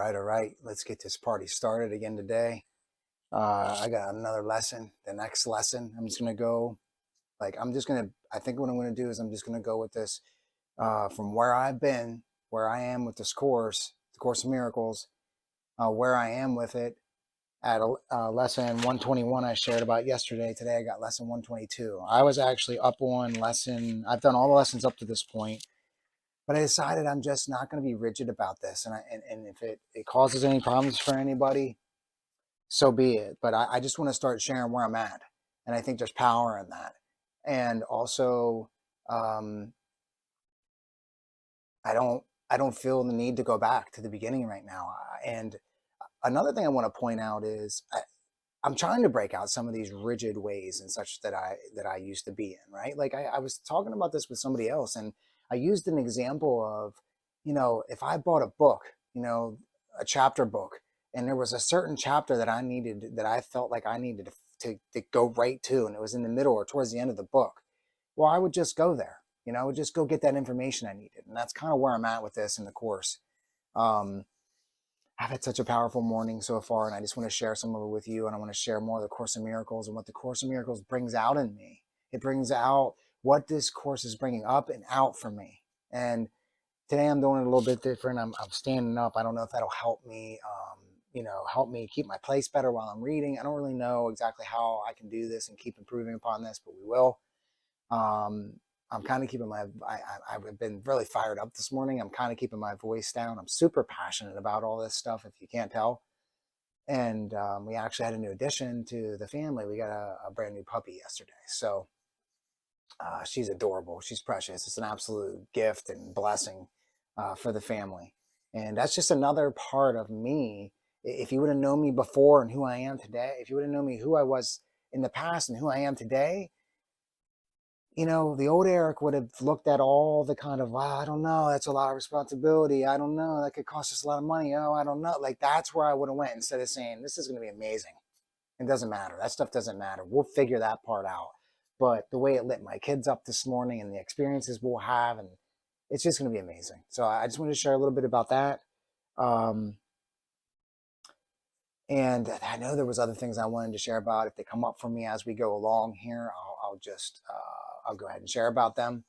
All right. Let's get this party started again today. I got another lesson. The next lesson, I'm just gonna go. I think what I'm gonna do is I'm just gonna go with this from where I've been, where I am with this course, the Course of Miracles, where I am with it at lesson 121 I shared about yesterday. Today I got lesson 122. I was actually up on lesson. I've done all the lessons up to this point. But I decided I'm just not going to be rigid about this, and if it causes any problems for anybody, so be it. But I just want to start sharing where I'm at, and I think there's power in that. And also, um, I don't feel the need to go back to the beginning right now. And another thing I want to point out is I'm trying to break out some of these rigid ways and such that I used to be in, right? Like I was talking about this with somebody else, and I used an example of, if I bought a book, a chapter book, and there was a certain chapter that I felt like I needed to go right to, and it was in the middle or towards the end of the book. Well, I would just go there, I would just go get that information I needed. And that's kind of where I'm at with this in the course. Um, I've had such a powerful morning so far, and I just want to share some of it with you. And I want to share more of the Course of Miracles and what the Course of Miracles brings out in me. It brings out what this course is bringing up and out for me. And today I'm doing it a little bit different. I'm standing up. I don't know if that'll help me, help me keep my place better while I'm reading. I don't really know exactly how I can do this and keep improving upon this, but we will. Um, I'm kind of keeping I've been really fired up this morning. I'm kind of keeping my voice down. I'm super passionate about all this stuff, if you can't tell. And we actually had a new addition to the family. We got a brand new puppy yesterday. So she's adorable. She's precious. It's an absolute gift and blessing for the family. And that's just another part of me. If you would have known me before and who I am today, if you would have known me who I was in the past and who I am today, the old Eric would have looked at all the kind of, wow, I don't know, that's a lot of responsibility. I don't know, that could cost us a lot of money. Oh, I don't know. Like, that's where I would have went instead of saying, this is going to be amazing. It doesn't matter. That stuff doesn't matter. We'll figure that part out. But the way it lit my kids up this morning and the experiences we'll have, and it's just going to be amazing. So I just wanted to share a little bit about that. And I know there was other things I wanted to share about. If they come up for me as we go along here, I'll go ahead and share about them.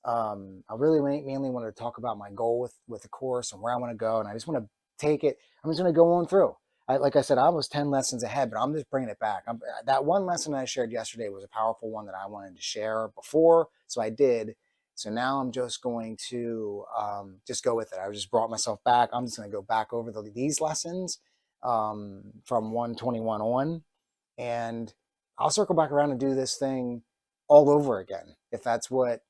I really mainly wanted to talk about my goal with the course and where I want to go. And I just want to take it. I'm just going to go on through. Like I said, I was 10 lessons ahead, but I'm just bringing it back. That one lesson I shared yesterday was a powerful one that I wanted to share before. So I did. So now I'm just going to just go with it. I just brought myself back. I'm just going to go back over these lessons from 121 on, and I'll circle back around and do this thing all over again if that's what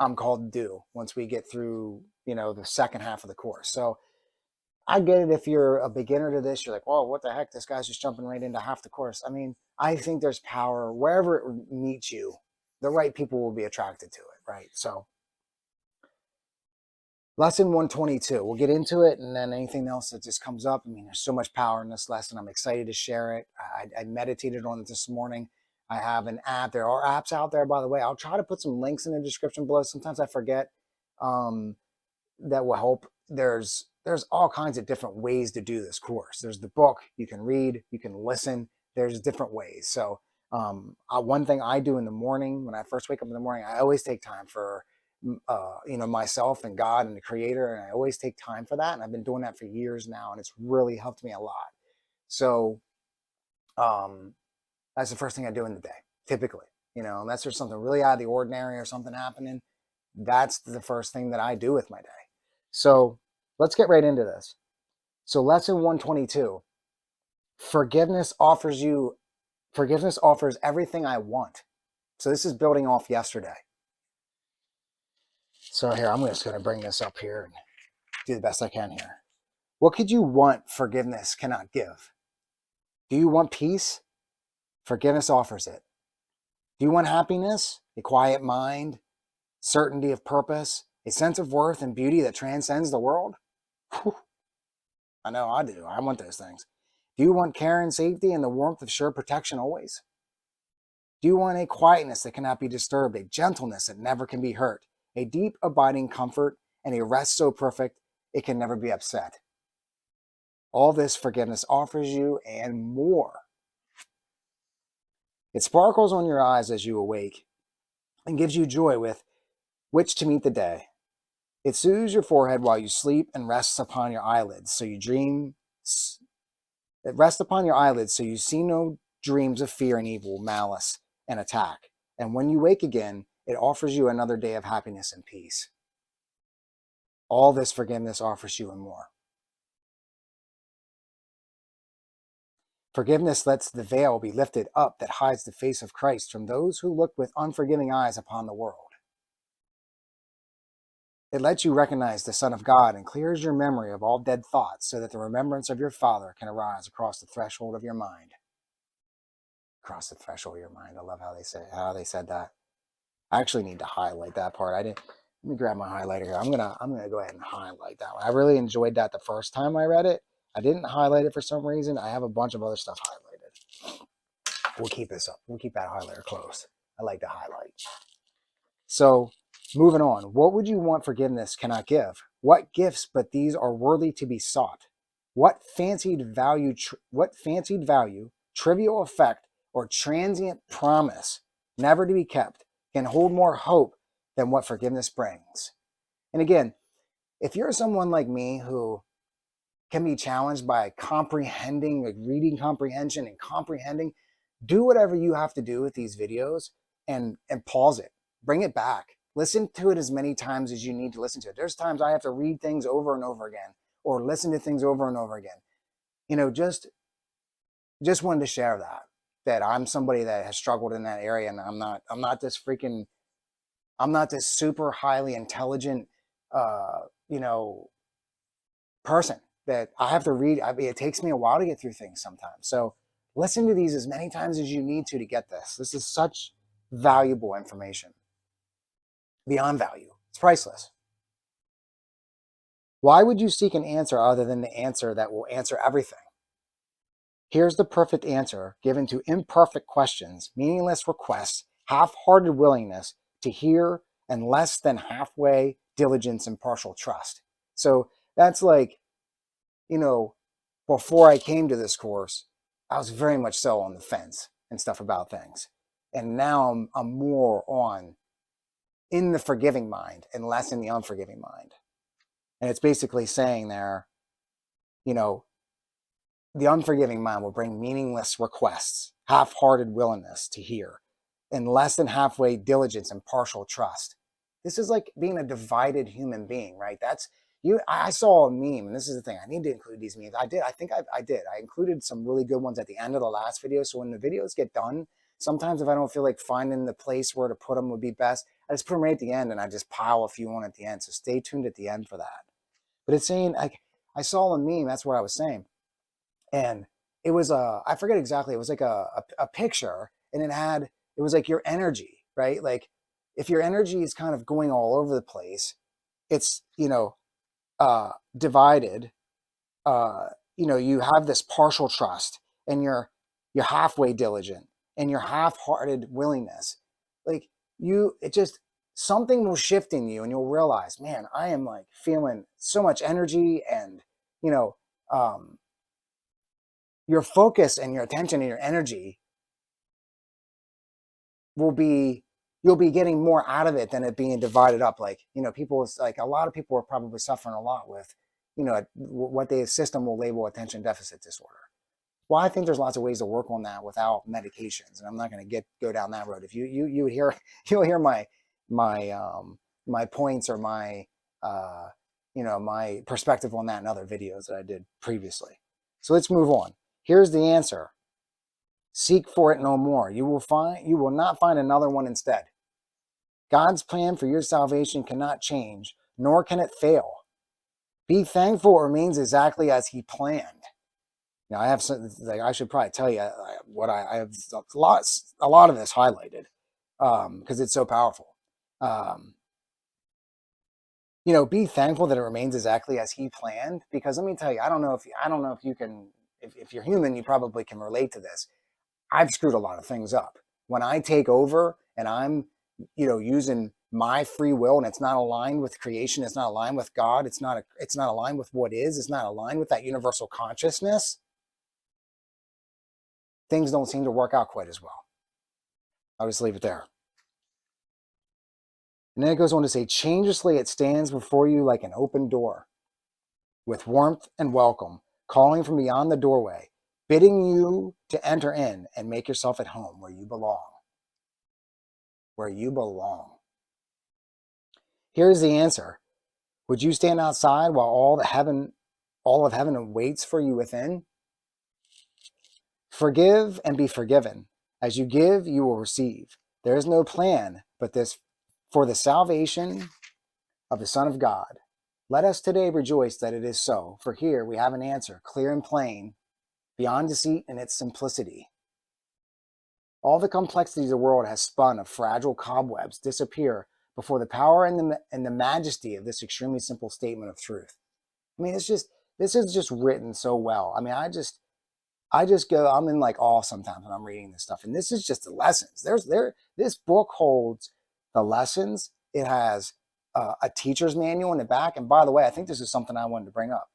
I'm called to do once we get through the second half of the course. So I get it. If you're a beginner to this, you're like, whoa, what the heck, this guy's just jumping right into half the course. I mean, I think there's power wherever it meets you. The right people will be attracted to it, right? So lesson 122, we'll get into it, and then anything else that just comes up. I mean, there's so much power in this lesson. I'm excited to share it. I meditated on it this morning. I have an app. There are apps out there, by the way. I'll try to put some links in the description below. Sometimes I forget. That will help. There's all kinds of different ways to do this course. There's the book. You can read. You can listen. There's different ways. So one thing I do in the morning, when I first wake up in the morning, I always take time for myself and God and the Creator, and I always take time for that. And I've been doing that for years now, and it's really helped me a lot. So that's the first thing I do in the day, typically. Unless there's something really out of the ordinary or something happening, that's the first thing that I do with my day. So let's get right into this. So lesson 122, forgiveness offers everything I want. So this is building off yesterday. So here, I'm just going to bring this up here and do the best I can here. What could you want forgiveness cannot give? Do you want peace? Forgiveness offers it. Do you want happiness, a quiet mind, certainty of purpose, a sense of worth and beauty that transcends the world? Whew. I know I do. I want those things. Do you want care and safety and the warmth of sure protection always? Do you want a quietness that cannot be disturbed, a gentleness that never can be hurt, a deep abiding comfort, and a rest so perfect it can never be upset? All this forgiveness offers you and more. It sparkles on your eyes as you awake and gives you joy with which to meet the day. It soothes your forehead while you sleep and rests upon your eyelids so you dream. It rests upon your eyelids so you see no dreams of fear and evil, malice, and attack. And when you wake again, it offers you another day of happiness and peace. All this forgiveness offers you and more. Forgiveness lets the veil be lifted up that hides the face of Christ from those who look with unforgiving eyes upon the world. It lets you recognize the Son of God and clears your memory of all dead thoughts so that the remembrance of your Father can arise across the threshold of your mind. Across the threshold of your mind. I love how they said that. I actually need to highlight that part. Let me grab my highlighter here. I'm gonna go ahead and highlight that one. I really enjoyed that the first time I read it. I didn't highlight it for some reason. I have a bunch of other stuff highlighted. We'll keep this up. We'll keep that highlighter close. I like to highlight. So, moving on. What would you want forgiveness cannot give? What gifts but these are worthy to be sought? What fancied value, trivial effect, or transient promise, never to be kept, can hold more hope than what forgiveness brings? And again, if you're someone like me who can be challenged by comprehending, like reading comprehension and comprehending, do whatever you have to do with these videos and pause it. Bring it back. Listen to it as many times as you need to listen to it. There's times I have to read things over and over again or listen to things over and over again. Just wanted to share that I'm somebody that has struggled in that area, and I'm not this super highly intelligent, person that I have to read. It takes me a while to get through things sometimes. So listen to these as many times as you need to get this. This is such valuable information. Beyond value. It's priceless. Why would you seek an answer other than the answer that will answer everything? Here's the perfect answer given to imperfect questions, meaningless requests, half-hearted willingness to hear, and less than halfway diligence and partial trust. So that's like, before I came to this course, I was very much so on the fence and stuff about things. And now I'm more on in the forgiving mind and less in the unforgiving mind. And it's basically saying there, the unforgiving mind will bring meaningless requests, half-hearted willingness to hear, and less than halfway diligence and partial trust. This is like being a divided human being, right? I saw a meme, and this is the thing. I need to include these memes. I did. I think I did. I included some really good ones at the end of the last video. So when the videos get done, sometimes if I don't feel like finding the place where to put them would be best, I just put them right at the end, and I just pile a few on at the end. So stay tuned at the end for that. But it's saying, like, I saw a meme. That's what I was saying. And it was I forget exactly. It was like a picture, and it was like your energy, right? Like if your energy is kind of going all over the place, it's, divided. You have this partial trust, and you're halfway diligent, and you're half-hearted willingness. Like something will shift in you, and you'll realize, man, I am like feeling so much energy, and your focus and your attention and your energy you'll be getting more out of it than it being divided up. Like, people, like a lot of people are probably suffering a lot with, what the system will label attention deficit disorder. Well, I think there's lots of ways to work on that without medications, and I'm not going to go down that road. If you would hear, you'll hear my points or my my perspective on that in other videos that I did previously. So let's move on. Here's the answer. Seek for it no more. You will not find another one instead. God's plan for your salvation cannot change, nor can it fail. Be thankful it remains exactly as he planned. Now, I have some, like, I should probably tell you what I have a lot of this highlighted because it's so powerful. Be thankful that it remains exactly as he planned, because let me tell you, I don't know if you can, if you're human, you probably can relate to this. I've screwed a lot of things up. When I take over and I'm, using my free will and it's not aligned with creation, it's not aligned with God, it's not aligned with what is, it's not aligned with that universal consciousness, things don't seem to work out quite as well. I'll just leave it there. And then it goes on to say, changelessly it stands before you like an open door, with warmth and welcome, calling from beyond the doorway, bidding you to enter in and make yourself at home where you belong. Where you belong. Here's the answer. Would you stand outside while all of heaven waits for you within? Forgive and be forgiven. As you give, you will receive. There is no plan but this for the salvation of the Son of God. Let us today rejoice that it is so, for here we have an answer, clear and plain, beyond deceit in its simplicity. All the complexities the world has spun of fragile cobwebs disappear before the power and the majesty of this extremely simple statement of truth. I mean, this is just written so well. I mean, I just go, I'm in like awe sometimes when I'm reading this stuff. And this is just the lessons. This book holds the lessons. It has a teacher's manual in the back. And by the way, I think this is something I wanted to bring up.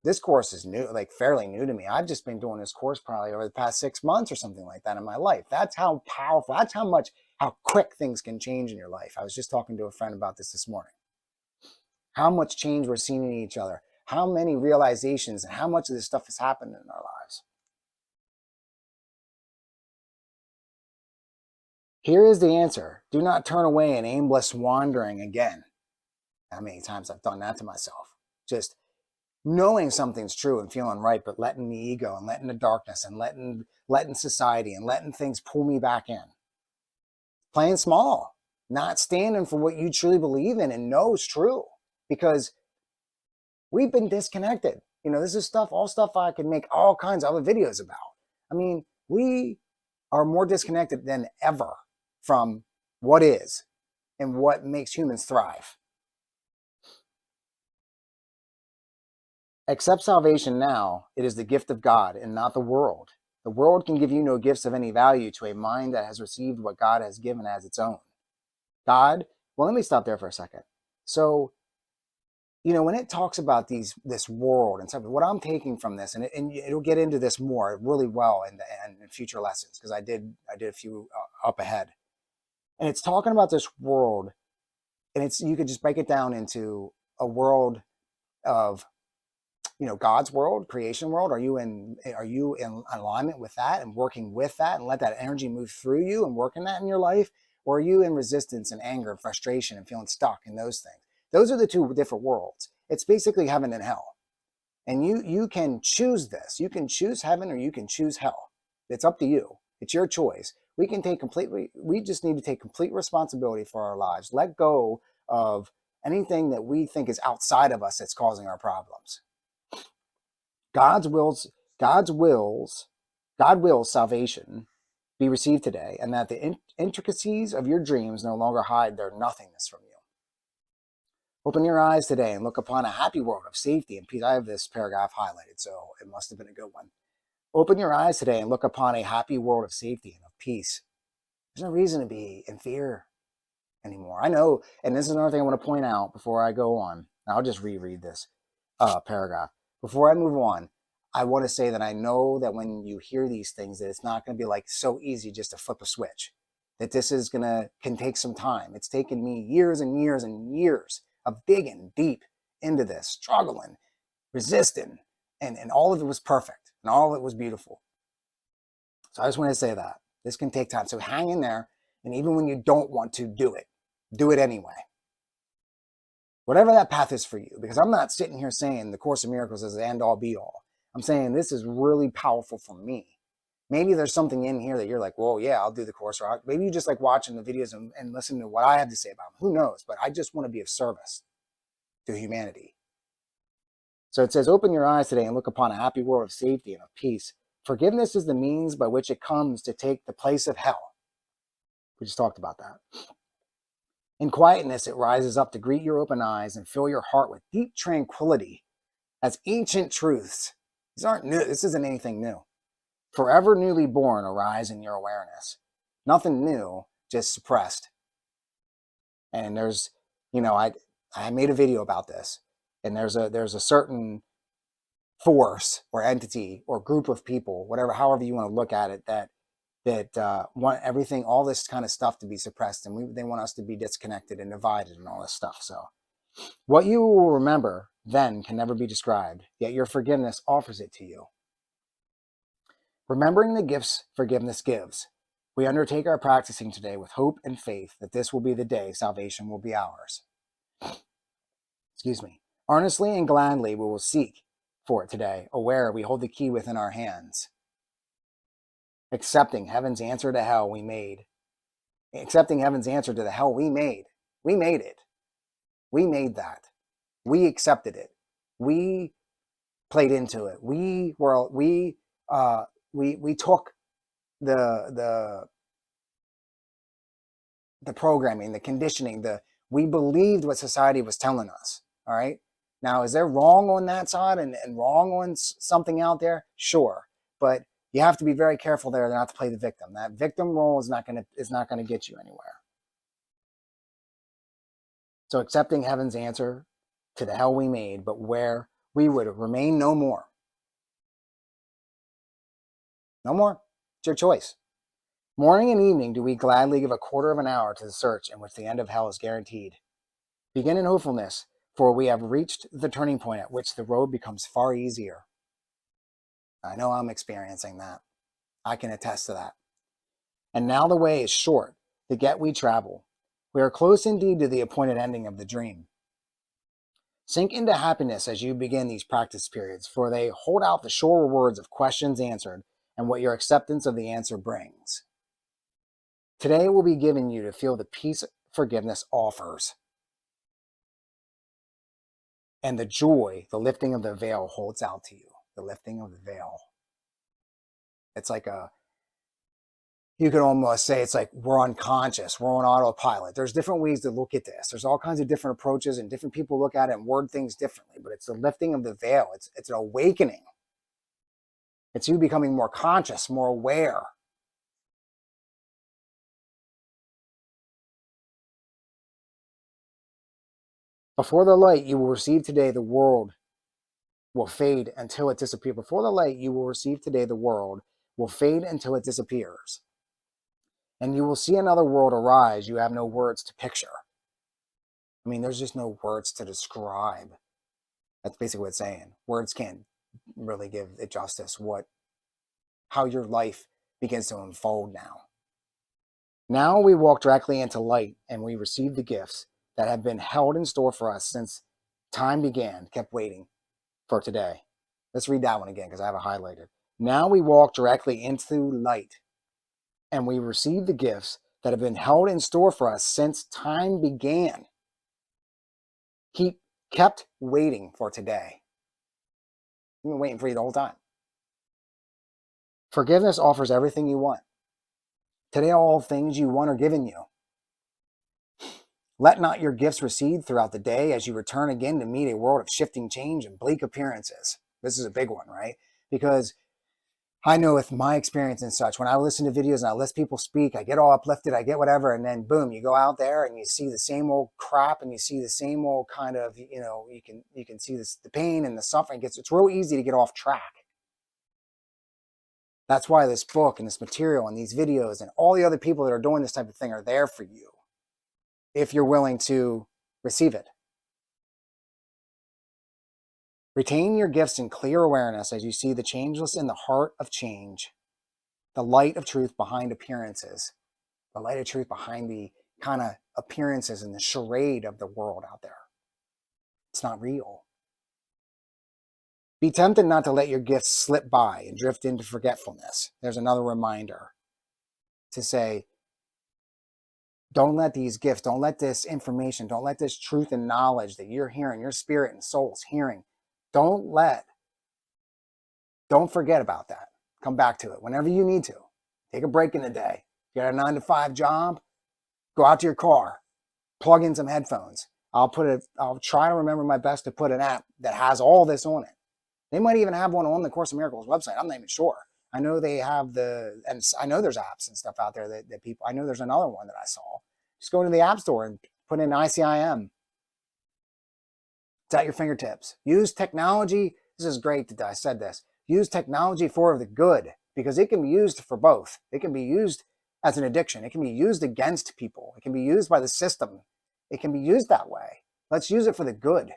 This course is new, like fairly new to me. I've just been doing this course probably over the past 6 months or something like that in my life. That's how powerful, that's how quick things can change in your life. I was just talking to a friend about this morning. How much change we're seeing in each other, how many realizations and how much of this stuff has happened in our lives. Here is the answer. Do not turn away in aimless wandering again. How many times I've done that to myself. Just knowing something's true and feeling right, but letting the ego and letting the darkness and letting society and letting things pull me back in. Playing small, not standing for what you truly believe in and know is true, because we've been disconnected. You know, this is all stuff I could make all kinds of other videos about. I mean, we are more disconnected than ever from what is and what makes humans thrive. Accept salvation now. It is the gift of God and not the world. The world can give you no gifts of any value to a mind that has received what God has given as its own. God, well, let me stop there for a second. So, you know, when it talks about this world and stuff, what I'm taking from this, and it'll get into this more really well in future lessons, because I did a few up ahead. And it's talking about this world, and you could just break it down into a world of, you know, God's world, creation world. Are you in alignment with that and working with that and let that energy move through you and working that in your life? Or are you in resistance and anger and frustration and feeling stuck in those things? Those are the two different worlds. It's basically heaven and hell. And you can choose this. You can choose heaven or you can choose hell. It's up to you. It's your choice. We just need to take complete responsibility for our lives. Let go of anything that we think is outside of us that's causing our problems. God wills salvation be received today, and that the intricacies of your dreams no longer hide their nothingness from you. Open your eyes today and look upon a happy world of safety and peace. I have this paragraph highlighted, so it must have been a good one. Open your eyes today and look upon a happy world of safety and of peace. There's no reason to be in fear anymore. I know, and this is another thing I want to point out before I go on. I'll just reread this paragraph. Before I move on, I want to say that I know that when you hear these things, that it's not going to be like so easy just to flip a switch. That this can take some time. It's taken me years and years and years of digging deep into this, struggling, resisting, and all of it was perfect and all of it was beautiful. So I just want to say that this can take time. So hang in there, and even when you don't want to do it anyway. Whatever that path is for you, because I'm not sitting here saying the Course in Miracles is the end all be all. I'm saying this is really powerful for me. Maybe there's something in here that you're like, well, yeah, I'll do the course. Or maybe you just like watching the videos and listening to what I have to say about them. Who knows? But I just want to be of service to humanity. So it says, open your eyes today and look upon a happy world of safety and of peace. Forgiveness is the means by which it comes to take the place of hell. We just talked about that. In quietness, it rises up to greet your open eyes and fill your heart with deep tranquility as ancient truths. These aren't new. This isn't anything new. Forever newly born arise in your awareness. Nothing new, just suppressed. And there's, I made a video about this, and there's a certain force or entity or group of people, whatever, however you want to look at it, that want everything, all this kind of stuff to be suppressed, and they want us to be disconnected and divided and all this stuff. So what you will remember then can never be described, yet your forgiveness offers it to you. Remembering the gifts forgiveness gives, we undertake our practicing today with hope and faith that this will be the day salvation will be ours. Excuse me. Earnestly and gladly we will seek for it today, aware we hold the key within our hands. Accepting heaven's answer to hell we made. Accepting heaven's answer to the hell we made. We made it. We made that. We accepted it. We played into it. We took the programming, the conditioning, we believed what society was telling us. All right. Now, is there wrong on that side and wrong on something out there? Sure. But you have to be very careful there not to play the victim. That victim role is not going to get you anywhere. So accepting heaven's answer to the hell we made, but where we would remain no more. No more. It's your choice. Morning and evening do we gladly give a quarter of an hour to the search in which the end of hell is guaranteed. Begin in hopefulness, for we have reached the turning point at which the road becomes far easier. I know I'm experiencing that. I can attest to that. And now the way is short, the get we travel. We are close indeed to the appointed ending of the dream. Sink into happiness as you begin these practice periods, for they hold out the sure rewards of questions answered and what your acceptance of the answer brings. Today will be given you to feel the peace forgiveness offers, and the joy the lifting of the veil holds out to you. The lifting of the veil. It's like you could almost say it's like we're unconscious, we're on autopilot. There's different ways to look at this. There's all kinds of different approaches, and different people look at it and word things differently, but it's the lifting of the veil. It's an awakening. It's you becoming more conscious, more aware. Before the light you will receive today, the world will fade until it disappears. Before the light you will receive today, the world will fade until it disappears. And you will see another world arise you have no words to picture. I mean, there's just no words to describe. That's basically what it's saying. Words can't really give it justice how your life begins to unfold now. Now we walk directly into light, and we receive the gifts that have been held in store for us since time began, kept waiting for today. Let's read that one again because I have it highlighted. Now we walk directly into light, and we receive the gifts that have been held in store for us since time began. Kept waiting for today. We've been waiting for you the whole time. Forgiveness offers everything you want. Today, all things you want are given you. Let not your gifts recede throughout the day as you return again to meet a world of shifting change and bleak appearances. This is a big one, right? Because I know with my experience and such, when I listen to videos and I listen to people speak, I get all uplifted, I get whatever, and then boom, you go out there and you see the same old crap and you see the same old kind of, you can see the pain and the suffering. It's real easy to get off track. That's why this book and this material and these videos and all the other people that are doing this type of thing are there for you, if you're willing to receive it. Retain your gifts in clear awareness as you see the changeless in the heart of change, the light of truth behind appearances, the light of truth behind the kind of appearances and the charade of the world out there. It's not real. Be tempted not to let your gifts slip by and drift into forgetfulness. There's another reminder to say, don't let these gifts, don't let this information, don't let this truth and knowledge that you're hearing, your spirit and soul's hearing, don't forget about that. Come back to it whenever you need to. Take a break in the day. You got a 9-to-5 job, go out to your car, plug in some headphones. I'll try to remember my best to put an app that has all this on it. They might even have one on the Course in Miracles website. I'm not even sure. I know they have and I know there's apps and stuff out there that people, I know there's another one that I saw. Just go to the App Store and Put in ICIM. It's at your fingertips. Use technology. This is great that I said this. Use technology for the good, because it can be used for both. It can be used as an addiction. It can be used against people. It can be used by the system. It can be used that way. Let's use it for the good.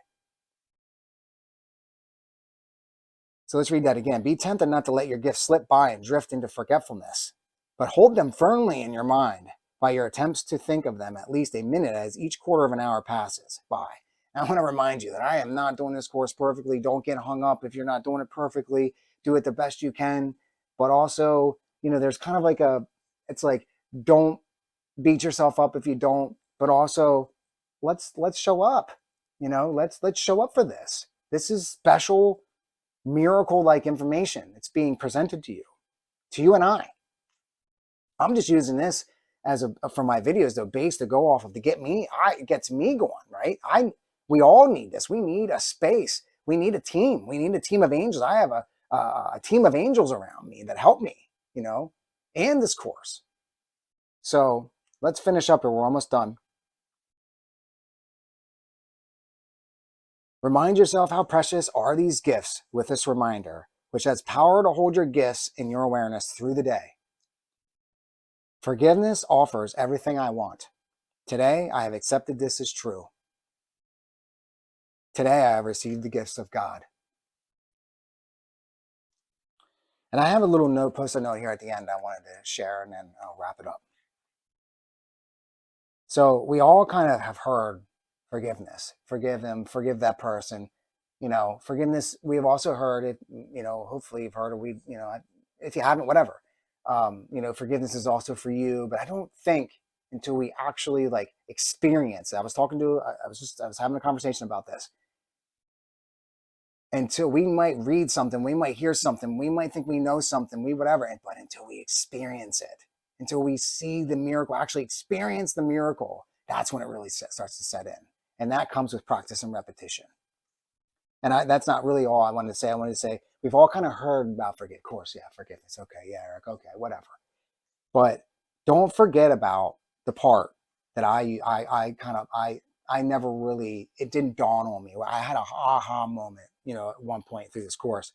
So let's read that again. Be tempted not to let your gifts slip by and drift into forgetfulness, but hold them firmly in your mind by your attempts to think of them at least a minute as each quarter of an hour passes by. And I want to remind you that I am not doing this course perfectly. Don't get hung up if you're not doing it perfectly. Do it the best you can. But also, there's kind of like it's like, don't beat yourself up if you don't, but also let's show up. Let's show up for this. This is special, miracle-like information. It's being presented to you and I. I'm just using this as for my videos, the base to go off of, to get me, it gets me going, right? We all need this. We need a space. We need a team. We need a team of angels. I have a team of angels around me that help me, and this course. So let's finish up here. We're almost done. Remind yourself how precious are these gifts with this reminder, which has power to hold your gifts in your awareness through the day. Forgiveness offers everything I want. Today, I have accepted this as true. Today, I have received the gifts of God. And I have a little post-it note here at the end I wanted to share, and then I'll wrap it up. So we all kind of have heard forgiveness. Forgive them, forgive that person. Forgiveness, we have also heard it, hopefully you've heard it, if you haven't, whatever. Forgiveness is also for you, but I don't think until we actually experience it. I was having a conversation about this. Until we might read something, we might hear something, we might think we know something, but until we experience it, until we see the miracle, actually experience the miracle, that's when it really starts to set in. And that comes with practice and repetition. And that's not really all I wanted to say. I wanted to say, we've all kind of heard about forgiveness. Okay, yeah, Eric, okay, whatever. But don't forget about the part that I never really, it didn't dawn on me. I had a aha moment, at one point through this course.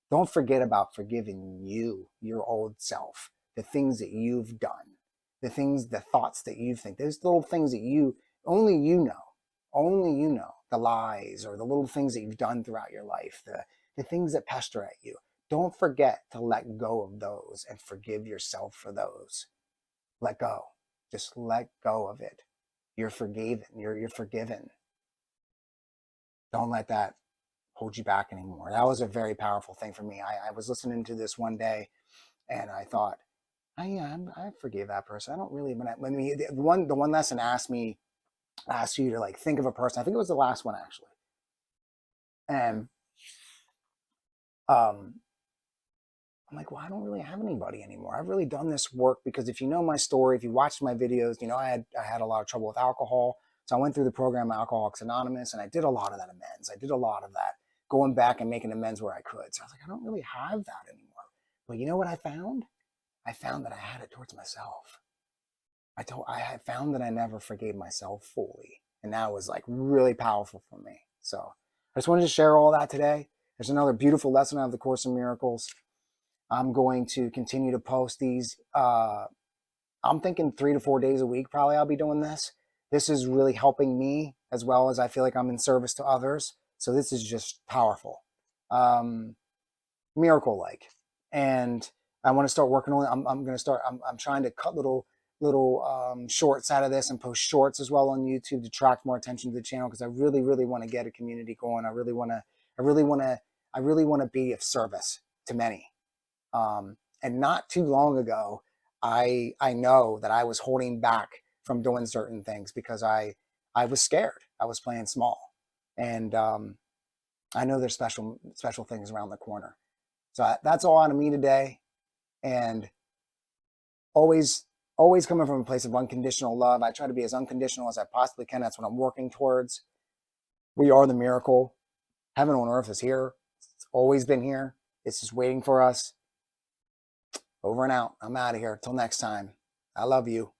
Don't forget about forgiving you, your old self, the things that you've done, the thoughts that you think, those little things that only you know, the lies or the little things that you've done throughout your life, the things that pester at you. Don't forget to let go of those and forgive yourself for those. Let go. Just let go of it. You're forgiven. You're forgiven. Don't let that hold you back anymore. That was a very powerful thing for me. I was listening to this one day, and I thought, I forgave that person. I don't really. The one lesson asked you to think of a person. I think it was the last one actually, and I'm like, well, I don't really have anybody anymore. I've really done this work because if you know my story, if you watched my videos, I had a lot of trouble with alcohol. So I went through the program Alcoholics Anonymous, and I did a lot of that amends. I did a lot of that, going back and making amends where I could. So I was like, I don't really have that anymore. But you know what I found? I found that I had it towards myself. I found that I never forgave myself fully. And that was really powerful for me. So I just wanted to share all that today. There's another beautiful lesson out of the Course in Miracles. I'm going to continue to post these. I'm thinking 3 to 4 days a week, probably I'll be doing this. This is really helping me as well as I feel like I'm in service to others. So this is just powerful. Miracle-like. And I want to start working on it. I'm trying to cut little shorts out of this and post shorts as well on YouTube to attract more attention to the channel, because I really, really want to get a community going. I really want to be of service to many. And not too long ago, I know that I was holding back from doing certain things because I was scared. I was playing small, and I know there's special things around the corner. So that's all out of me today, and always coming from a place of unconditional love. I try to be as unconditional as I possibly can. That's what I'm working towards. We are the miracle. Heaven on earth is here. It's always been here. It's just waiting for us. Over and out. I'm out of here. Till next time. I love you.